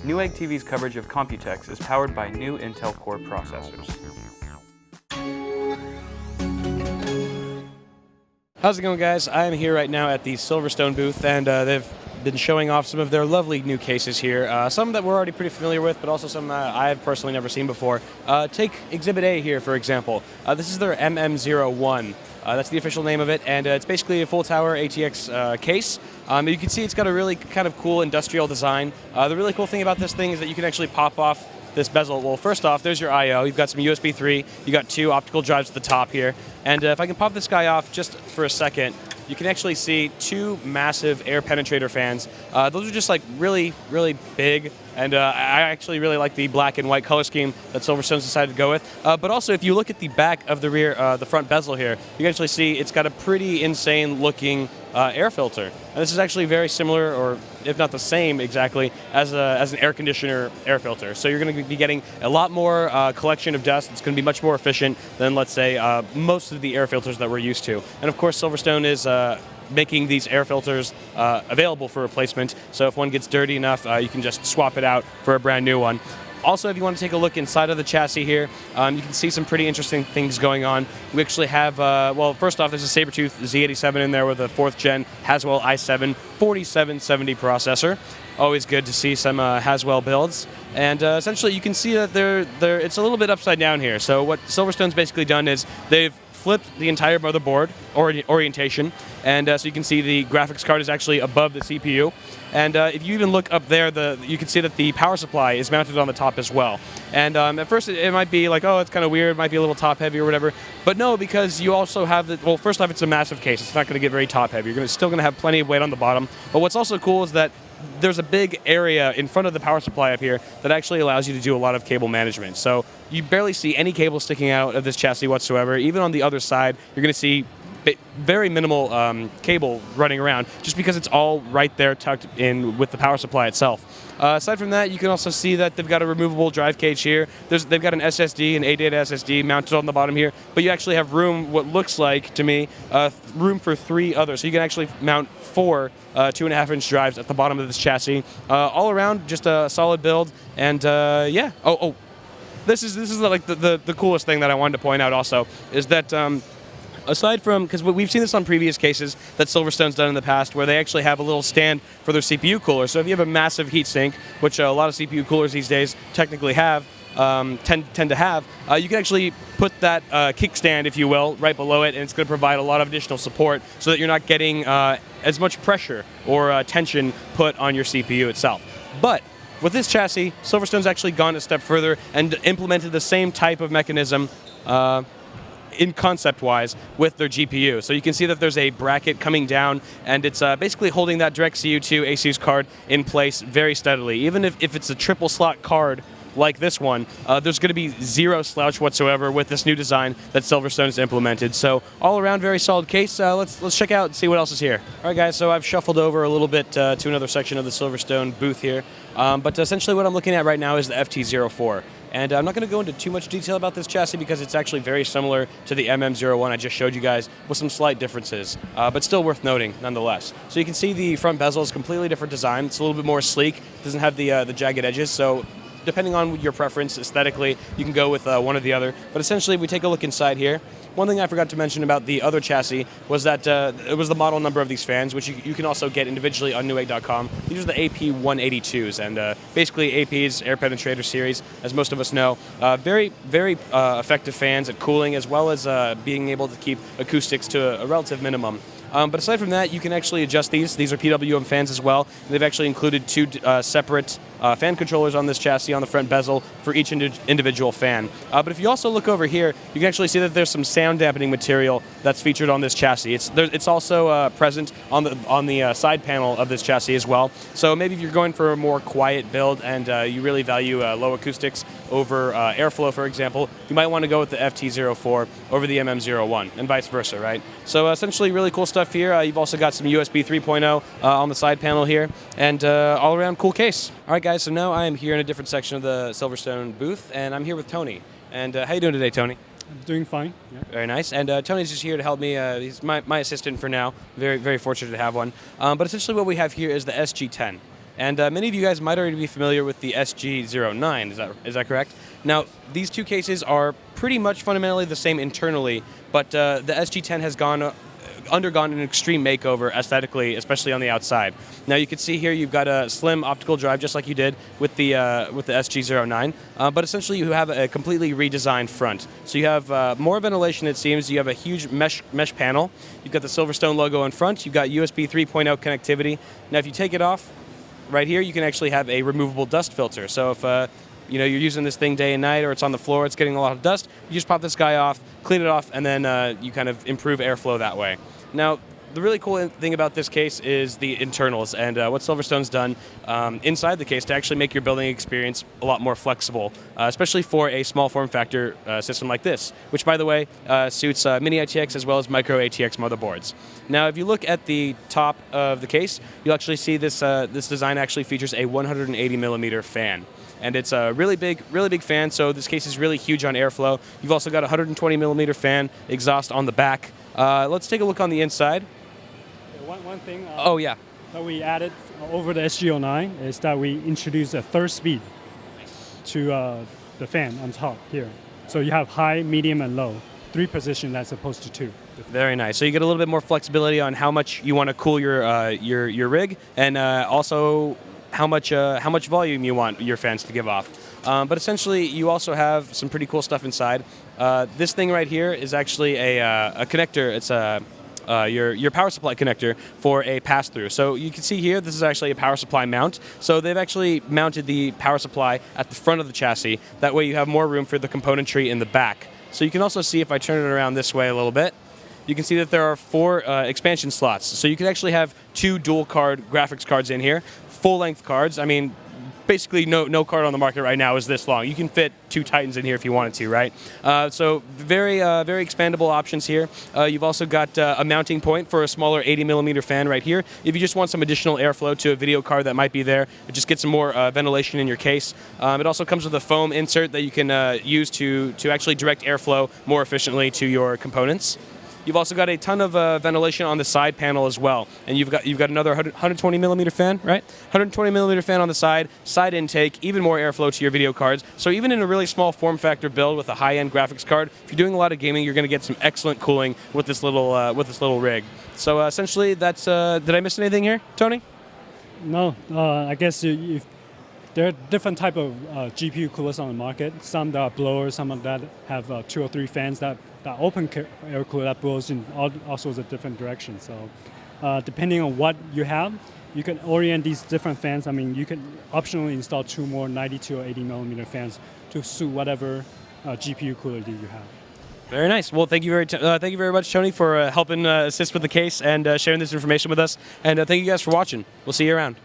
Newegg TV's coverage of Computex is powered by new Intel Core processors. How's it going, guys? I'm here right now at the Silverstone booth, and they've been showing off some of their lovely new cases here. Some that we're already pretty familiar with, but also some I've personally never seen before. Take Exhibit A here, for example. This is their MM01. That's the official name of it, and it's basically a full tower ATX case. You can see it's got a really kind of cool industrial design. The really cool thing about this thing is that you can actually pop off this bezel. Well, first off, there's your I/O. You've got some USB 3. You got 2 optical drives at the top here. And if I can pop this guy off just for a second, you can actually see 2 massive air penetrator fans. Those are just like really, really big. And I actually really like the black and white color scheme that Silverstone's decided to go with. But also, if you look at the back of the rear, the front bezel here, you can actually see it's got a pretty insane looking air filter. And this is actually very similar, or if not the same exactly, as an air conditioner air filter. So you're going to be getting a lot more collection of dust. It's going to be much more efficient than, let's say, most of the air filters that we're used to. And of course, Silverstone is making these air filters available for replacement. So if one gets dirty enough, you can just swap it out for a brand new one. Also, if you want to take a look inside of the chassis here, you can see some pretty interesting things going on. We actually have, well, first off, there's a Sabertooth Z87 in there with a 4th gen Haswell i7 4770 processor. Always good to see some Haswell builds. And essentially, you can see that it's a little bit upside down here. So what Silverstone's basically done is they've flipped the entire motherboard orientation, and so you can see the graphics card is actually above the CPU. And if you even look up there, you can see that the power supply is mounted on the top as well. And at first it might be like, oh, it's kind of weird, it might be a little top heavy or whatever. But no, because you also have well, first off, it's a massive case. It's not going to get very top heavy. You're still going to have plenty of weight on the bottom. But what's also cool is that there's a big area in front of the power supply up here that actually allows you to do a lot of cable management. So you barely see any cable sticking out of this chassis whatsoever. Even on the other side, you're going to see very minimal cable running around, just because it's all right there tucked in with the power supply itself. Aside from that, you can also see that they've got a removable drive cage here. They've got an SSD, an ADATA SSD mounted on the bottom here, but you actually have room, what looks like to me, room for 3 others. So you can actually mount 4 2.5-inch drives at the bottom of this chassis. All around, just a solid build, and yeah. This is like the coolest thing that I wanted to point out also, is that aside from, because we've seen this on previous cases that Silverstone's done in the past, where they actually have a little stand for their CPU cooler. So if you have a massive heat sink, which a lot of CPU coolers these days technically have, tend to have, you can actually put that kickstand, if you will, right below it, and it's going to provide a lot of additional support so that you're not getting as much pressure or tension put on your CPU itself. But with this chassis, Silverstone's actually gone a step further and implemented the same type of mechanism in concept-wise with their GPU. So you can see that there's a bracket coming down, and it's basically holding that DirectCU to ASUS card in place very steadily. Even if it's a triple slot card like this one, there's going to be zero slouch whatsoever with this new design that Silverstone has implemented. So all around, very solid case. Let's check out and see what else is here. All right, guys, so I've shuffled over a little bit to another section of the Silverstone booth here. But essentially what I'm looking at right now is the FT04. And I'm not going to go into too much detail about this chassis because it's actually very similar to the MM01 I just showed you guys, with some slight differences, but still worth noting nonetheless. So you can see the front bezel is completely different design. It's a little bit more sleek. It doesn't have the jagged edges, so depending on your preference aesthetically, you can go with one or the other. But essentially, if we take a look inside here, one thing I forgot to mention about the other chassis was that it was the model number of these fans, which you can also get individually on Newegg.com. These are the AP182s, and basically AP's air penetrator series, as most of us know. Very, very effective fans at cooling, as well as being able to keep acoustics to a relative minimum. But aside from that, you can actually adjust these. These are PWM fans as well. They've actually included 2 separate fan controllers on this chassis on the front bezel for each individual fan. But if you also look over here, you can actually see that there's some sound dampening material that's featured on this chassis. It's also present on the side panel of this chassis as well. So maybe if you're going for a more quiet build and you really value low acoustics over airflow, for example, you might want to go with the FT04 over the MM01, and vice versa, right? So essentially, really cool stuff here. You've also got some USB 3.0 on the side panel here, and all around cool case. All right, guys, so now I am here in a different section of the Silverstone booth, and I'm here with Tony. And how you doing today, Tony? I'm doing fine. Yeah. Very nice. And Tony's just here to help me. He's my assistant for now. Very, very fortunate to have one. But essentially what we have here is the SG10. And many of you guys might already be familiar with the SG09, is that correct? Now, these two cases are pretty much fundamentally the same internally, but the SG10 has undergone an extreme makeover aesthetically, especially on the outside. Now you can see here you've got a slim optical drive just like you did with the SG09, but essentially you have a completely redesigned front. So you have more ventilation, it seems. You have a huge mesh panel. You've got the Silverstone logo in front. You've got USB 3.0 connectivity. Now if you take it off, right here you can actually have a removable dust filter. So if you're using this thing day and night, or it's on the floor, it's getting a lot of dust, you just pop this guy off, clean it off, and then you kind of improve airflow that way. Now, the really cool thing about this case is the internals and what Silverstone's done inside the case to actually make your building experience a lot more flexible, especially for a small form factor system like this, which, by the way, suits mini ATX as well as micro ATX motherboards. Now, if you look at the top of the case, you'll actually see this design actually features a 180 millimeter fan. And it's a really big fan, so this case is really huge on airflow. You've also got a 120 millimeter fan exhaust on the back. Let's take a look on the inside. One thing that we added over the SG09 is that we introduced a third speed to the fan on top here. So you have high, medium, and low. 3 positions as opposed to 2. Very nice. So you get a little bit more flexibility on how much you want to cool your rig, and also how much volume you want your fans to give off. But essentially, you also have some pretty cool stuff inside. This thing right here is actually a connector. It's your power supply connector for a pass-through. So you can see here, this is actually a power supply mount. So they've actually mounted the power supply at the front of the chassis. That way you have more room for the componentry in the back. So you can also see, if I turn it around this way a little bit, you can see that there are 4 expansion slots. So you can actually have 2 dual card graphics cards in here, full-length cards. I mean, basically no card on the market right now is this long. You can fit 2 Titans in here if you wanted to, right? So very expandable options here. You've also got a mounting point for a smaller 80 millimeter fan right here. If you just want some additional airflow to a video card that might be there, just get some more ventilation in your case. It also comes with a foam insert that you can use to actually direct airflow more efficiently to your components. You've also got a ton of ventilation on the side panel as well, and you've got another 120 millimeter fan, right? 120 millimeter fan on the side intake, even more airflow to your video cards. So even in a really small form factor build with a high-end graphics card, if you're doing a lot of gaming, you're going to get some excellent cooling with this little rig. So essentially, that's. Did I miss anything here, Tony? No, I guess there are different type of GPU coolers on the market. Some that are blowers, some that have 2 or 3 fans that open air cooler that blows in all sorts of different directions. So depending on what you have, you can orient these different fans. I mean, you can optionally install 2 more 92 or 80 millimeter fans to suit whatever GPU cooler that you have. Very nice. Well, thank you very much, Tony, for helping assist with the case and sharing this information with us. And thank you guys for watching. We'll see you around.